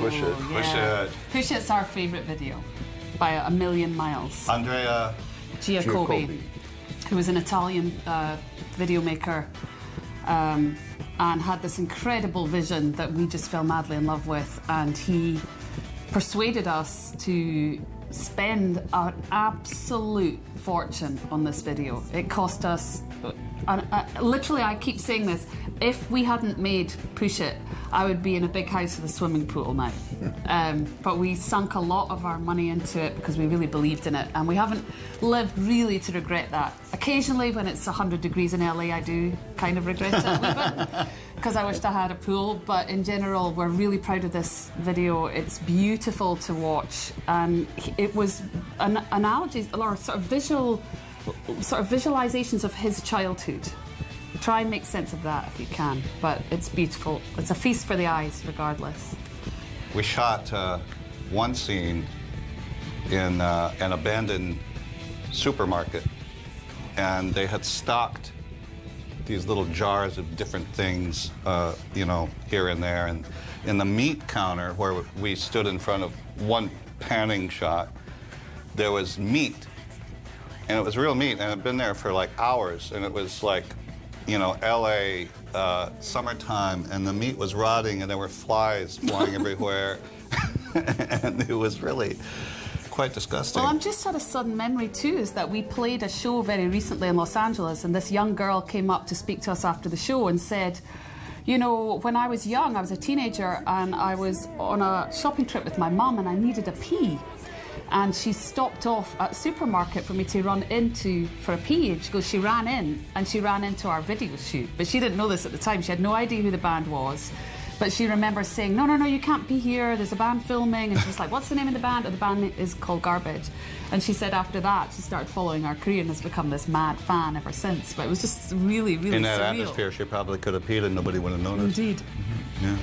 Push It. Yeah. Push It. Push It's our favourite video by a million miles. Andrea Giacobbe, who was an Italian video maker and had this incredible vision that we just fell madly in love with, and he persuaded us to spend an absolute fortune on this video. It cost us, literally, I keep saying this, if we hadn't made Push It, I would be in a big house with a swimming pool now. But we sunk a lot of our money into it because we really believed in it, and we haven't lived really to regret that. Occasionally when it's 100 degrees in LA, I do kind of regret it a wee bit because I wished I had a pool, but in general we're really proud of this video. It's beautiful to watch, and it was analogies or sort of visualizations of his childhood. Try and make sense of that if you can, but it's beautiful. It's a feast for the eyes regardless. We shot one scene in an abandoned supermarket, and they had stocked these little jars of different things, you know, here and there. And in the meat counter, where we stood in front of one panning shot, there was meat, and it was real meat, and it had been there for like hours, and it was like, you know, LA summertime, and the meat was rotting, and there were flies flying everywhere, and it was really quite disgusting. Well, I'm just had a sudden memory too, is that we played a show very recently in Los Angeles, and this young girl came up to speak to us after the show and said, you know, when I was young, I was a teenager, and I was on a shopping trip with my mum, and I needed a pee. And she stopped off at a supermarket for me to run into for a pee. And she goes, she ran in, and she ran into our video shoot. But she didn't know this at the time. She had no idea who the band was. But she remembers saying, no, you can't be here. There's a band filming. And she's like, what's the name of the band? And the band is called Garbage. And she said after that, she started following our career and has become this mad fan ever since. But it was just really, really surreal. In that atmosphere, she probably could have peed and nobody would have noticed. Indeed. Yeah.